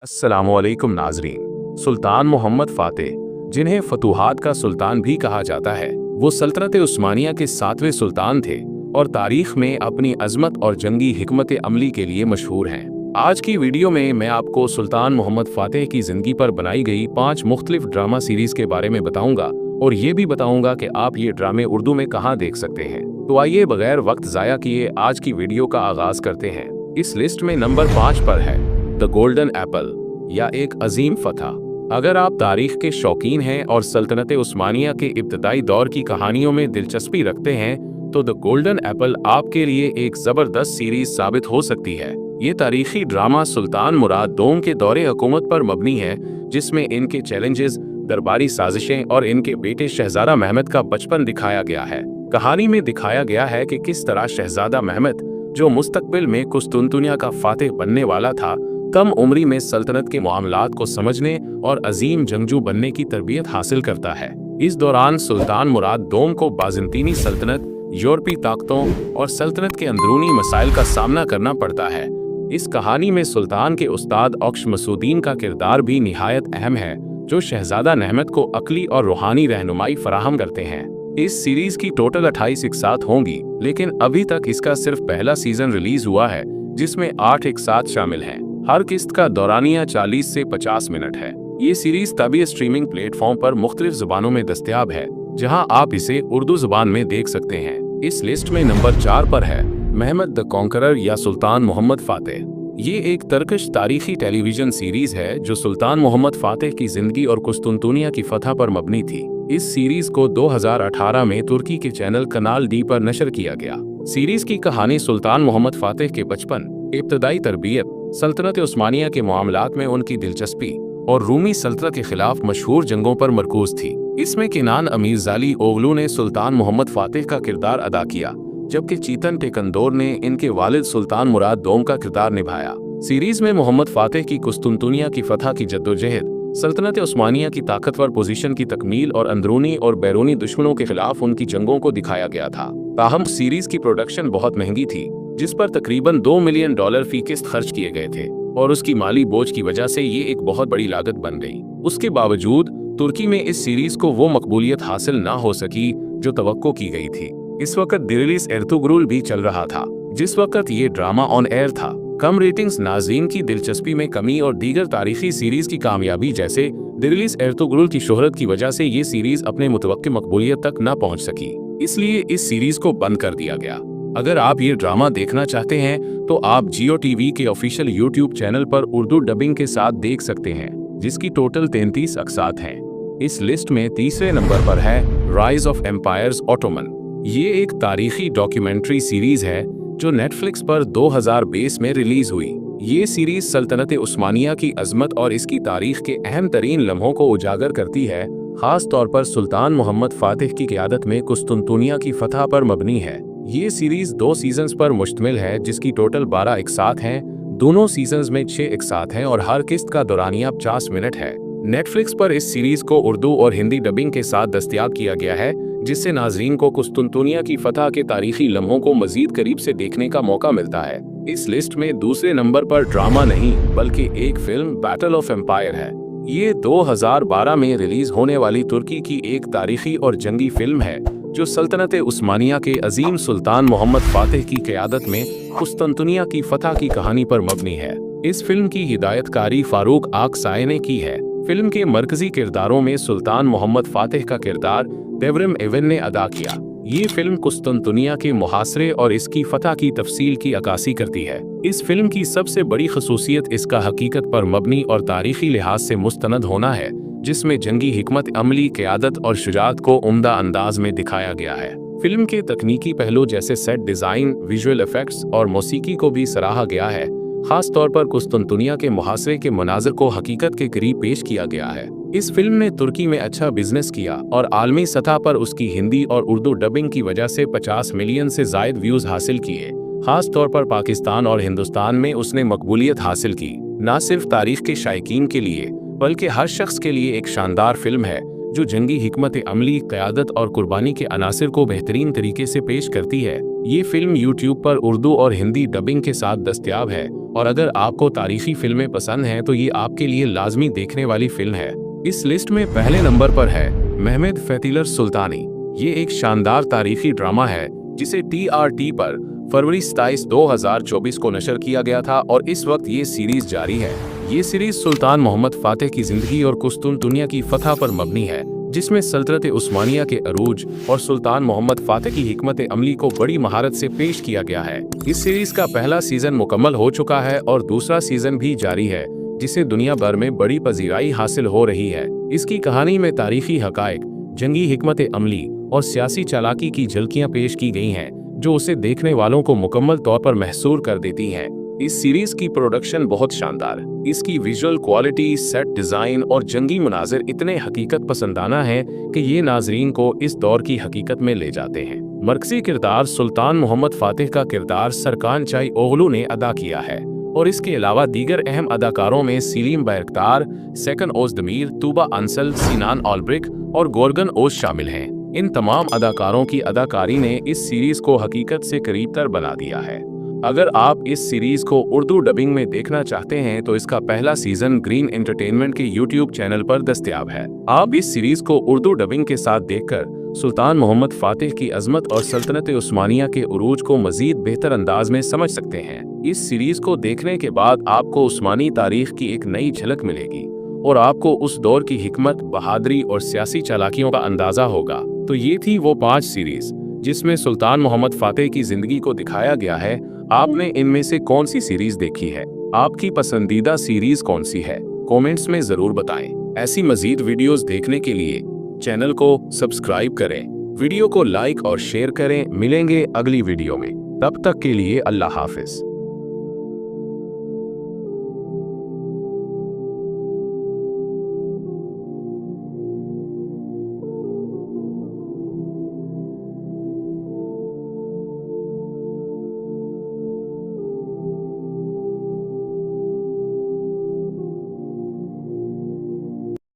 अस्सलामुअलैकुम नाजरीन। सुल्तान मोहम्मद फातेह, जिन्हें फतूहात का सुल्तान भी कहा जाता है, वो सल्तनत उस्मानिया के 7वें सुल्तान थे और तारीख में अपनी अजमत और जंगी हिकमत अमली के लिए मशहूर हैं। आज की वीडियो में मैं आपको सुल्तान मोहम्मद फातेह की जिंदगी पर बनाई गई 5 मुख्तलिफ ड्रामा सीरीज के बारे में बताऊंगा और ये भी बताऊंगा कि आप ये ड्रामे उर्दू में कहाँ देख सकते हैं। तो आइए बगैर वक्त जाया किए आज की वीडियो का आगाज करते हैं। इस लिस्ट में नंबर 5 पर है द गोल्डन एप्पल या एक अजीम फतह। अगर आप तारीख के शौकीन हैं और सल्तनत उस्मानिया के इब्तदाई दौर की कहानियों में दिलचस्पी रखते हैं तो द गोल्डन एप्पल आपके लिए एक जबरदस्त सीरीज साबित हो सकती है। ये तारीखी ड्रामा सुल्तान मुराद दोम के दौरे हुकूमत पर मबनी है, जिसमें इनके चैलेंजेस, दरबारी साजिशें और इनके बेटे शहजादा महमद का बचपन दिखाया गया है। कहानी में दिखाया गया है कि किस तरह शहजादा महमद, जो मुस्तकबिल में कुस्तुनतुनिया का फातेह बनने वाला था, कम उम्री में सल्तनत के मामलात को समझने और अजीम जंगजू बनने की तरबियत हासिल करता है। इस दौरान सुल्तान मुराद दोम को बाज़ंतीनी सल्तनत, यूरोपी ताकतों और सल्तनत के अंदरूनी मसाइल का सामना करना पड़ता है। इस कहानी में सुल्तान के उस्ताद अक्श मसूदीन का किरदार भी निहायत अहम है, जो शहजादा महमद को अकली और रूहानी रहनुमाई फराहम करते हैं। इस सीरीज की टोटल 28 इकसात होंगी, लेकिन अभी तक इसका सिर्फ पहला सीजन रिलीज हुआ है, जिसमें 8 इकसात शामिल हैं। हर किस्त का दौरानिया 40 से 50 मिनट है। ये सीरीज तभी स्ट्रीमिंग प्लेटफॉर्म पर मुख्तलिफ जुबानों में दस्तयाब है, जहां आप इसे उर्दू जुबान में देख सकते हैं। इस लिस्ट में नंबर 4 पर है महमद द कॉन्करर या सुल्तान मोहम्मद फातेह। ये एक तरकश तारीखी टेलीविजन सीरीज है जो सुल्तान मोहम्मद फातेह की जिंदगी और कुस्तुनतुनिया की फतह पर मबनी थी। इस सीरीज को 2018 में तुर्की के चैनल कनाल डी पर नशर किया गया। सीरीज की कहानी सुल्तान मोहम्मद फातेह के बचपन, इब्तदाई तरबियत, सल्तनत उस्मानिया के मामलात में उनकी दिलचस्पी और रूमी सल्तनत के खिलाफ मशहूर जंगों पर मरकूज थी। इसमें किनान अमीरजाली ओगलू ने सुल्तान मोहम्मद फातेह का किरदार अदा किया, जबकि चीतन टेकंदोर ने इनके वालिद सुल्तान मुराद दोम का किरदार निभाया। सीरीज में मोहम्मद फातेह की कुस्तुनतुनिया की फतह की जद्दोजहद, सल्तनत उस्मानिया की ताकतवर पोजीशन की तकमील और अंदरूनी और बैरूनी दुश्मनों के खिलाफ उनकी जंगों को दिखाया गया था। ताहम सीरीज की प्रोडक्शन बहुत महंगी थी, जिस पर तकरीबन $2 मिलियन फी किस्त खर्च किए गए थे और उसकी माली बोझ की वजह से ये एक बहुत बड़ी लागत बन गई। उसके बावजूद तुर्की में इस सीरीज को वो मकबूलियत हासिल ना हो सकी जो तवक्को की गई थी। इस वक्त दिरिलिस एर्तुगरुल भी चल रहा था, जिस वक्त ये ड्रामा ऑन एयर था। कम रेटिंग्स, नाज़रीन की दिलचस्पी में कमी और दीगर तारीखी सीरीज की कामयाबी जैसे दिरिलिस एर्तुगरुल की शोहरत की वजह से ये सीरीज अपने मुतवक्की मकबूलियत तक न पहुंच सकी, इसलिए इस सीरीज को बंद कर दिया गया। अगर आप ये ड्रामा देखना चाहते हैं तो आप जियो टीवी के ऑफिशियल यूट्यूब चैनल पर उर्दू डबिंग के साथ देख सकते हैं, जिसकी टोटल 33 अक़सात हैं। इस लिस्ट में तीसरे नंबर पर है राइज ऑफ एम्पायर्स ऑटोमन। ये एक तारीखी डॉक्यूमेंट्री सीरीज है जो नेटफ्लिक्स पर 2020 में रिलीज हुई। ये सीरीज सल्तनत उस्मानिया की अजमत और इसकी तारीख के अहम तरीन लम्हों को उजागर करती है, खास तौर पर सुल्तान मोहम्मद फातेह की क़यादत में कुस्तुनतुनिया की फतह पर मबनी है। ये सीरीज 2 सीजन्स पर मुश्तमिल है, जिसकी टोटल 12 इकसात हैं। दोनों सीजन्स में 6 इकसात हैं और हर किस्त का दौरानिया 50 मिनट है। नेटफ्लिक्स पर इस सीरीज को उर्दू और हिंदी डबिंग के साथ दस्तयाब किया गया है, जिससे नाजरीन को कुस्तुनतुनिया की फतह के तारीखी लम्हों को मजीद करीब से देखने का मौका मिलता है। इस लिस्ट में दूसरे नंबर पर ड्रामा नहीं बल्कि एक फिल्म बैटल ऑफ एम्पायर है। ये 2012 में रिलीज होने वाली तुर्की की एक तारीखी और जंगी फिल्म है जो सल्तनत उस्मानिया के अजीम सुल्तान मोहम्मद फातेह की क़यादत में कुस्तुनतुनिया की फतह की कहानी पर मबनी है। इस फिल्म की हिदायतकारी फारूक आकसाई ने की है। फिल्म के मरकजी किरदारों में सुल्तान मोहम्मद फातेह का किरदार देवरम एवन ने अदा किया। ये फिल्म कुस्तुनतुनिया के मुहासरे और इसकी फतह की तफसील की अक्कासी करती है। इस फिल्म की सबसे बड़ी खसूसियत इसका हकीकत पर मबनी और तारीखी लिहाज से मुस्तनद होना है, जिसमें जंगी हिकमत अमली, क़यादत और शुजाअत को उम्दा अंदाज में दिखाया गया है। फिल्म के तकनीकी पहलू जैसे सेट डिज़ाइन, विजुअल इफेक्ट्स और मौसीकी को भी सराहा गया है। खास तौर पर कुस्तुनतुनिया के मुहासरे के मनाज़र को हकीकत के करीब पेश किया गया है। इस फिल्म ने तुर्की में अच्छा बिजनेस किया और आलमी सतह पर उसकी हिंदी और उर्दू डबिंग की वजह से 50 मिलियन से ज़ायद व्यूज़ हासिल किए। खास तौर पर पाकिस्तान और हिंदुस्तान में उसने मकबूलियत हासिल की। न सिर्फ तारीख के शायकीन के लिए बल्कि हर शख्स के लिए एक शानदार फिल्म है जो जंगी हिकमत अमली, क़यादत और कुर्बानी के अनासिर को बेहतरीन तरीके से पेश करती है। ये फिल्म यूट्यूब पर उर्दू और हिंदी डबिंग के साथ दस्तयाब है और अगर आपको तारीखी फिल्में पसंद हैं तो ये आपके लिए लाजमी देखने वाली फिल्म है। इस लिस्ट में पहले नंबर पर है मेहमेद फैतिलर सुल्तानी। ये एक शानदार तारीखी ड्रामा है जिसे TRT पर फरवरी 27, 2024 को नशर किया गया था और इस वक्त ये सीरीज जारी है। ये सीरीज सुल्तान मोहम्मद फातेह की जिंदगी और कुस्तुन दुनिया की फतह पर मबनी है, जिसमें सल्तनत उस्मानिया के अरूज और सुल्तान मोहम्मद फातेह की हिकमत अमली को बड़ी महारत से पेश किया गया है। इस सीरीज का पहला सीजन मुकम्मल हो चुका है और दूसरा सीजन भी जारी है, जिसे दुनिया भर में बड़ी पजीराई हासिल हो रही है। इसकी कहानी में तारीखी हकायक, जंगी हिकमत अमली और सियासी चालाकी की झलकियां पेश की गई हैं, जो उसे देखने वालों को मुकम्मल तौर पर महसूर कर देती हैं। इस सीरीज की प्रोडक्शन बहुत शानदार, इसकी विजुअल क्वालिटी, सेट डिजाइन और जंगी मुनाजिर इतने हकीकत पसंदाना हैं कि ये नाजरीन को इस दौर की हकीकत में ले जाते हैं। मरकजी किरदार सुल्तान मोहम्मद फातेह का किरदार सरकान चाई ओगलू ने अदा किया है और इसके अलावा दीगर अहम अदाकारों में सलीम बैरक्तार, सेकन ओज़दमीर, तूबा अंसल, सिनान ऑलब्रिक और गोर्गन ओज शामिल हैं। इन तमाम अदाकारों की अदाकारी ने इस सीरीज को हकीकत से करीब तर बना दिया है। अगर आप इस सीरीज को उर्दू डबिंग में देखना चाहते हैं तो इसका पहला सीजन ग्रीन एंटरटेनमेंट के YouTube चैनल पर दस्तयाब है। आप इस सीरीज को उर्दू डबिंग के साथ देखकर सुल्तान मोहम्मद फातेह की अजमत और सल्तनत उस्मानिया के उरूज को मजीद बेहतर अंदाज में समझ सकते हैं। इस सीरीज को देखने के बाद आपको उस्मानी तारीख की एक नई झलक मिलेगी और आपको उस दौर की हिकमत, बहादुरी और सियासी चालाकियों का अंदाजा होगा। तो ये थी वो 5 सीरीज जिसमें सुल्तान मोहम्मद फातेह की जिंदगी को दिखाया गया है। आपने इनमें से कौन सी सीरीज देखी है? आपकी पसंदीदा सीरीज कौन सी है? कमेंट्स में जरूर बताएं। ऐसी मजीद वीडियोस देखने के लिए चैनल को सब्सक्राइब करें, वीडियो को लाइक और शेयर करें। मिलेंगे अगली वीडियो में, तब तक के लिए अल्लाह हाफिज।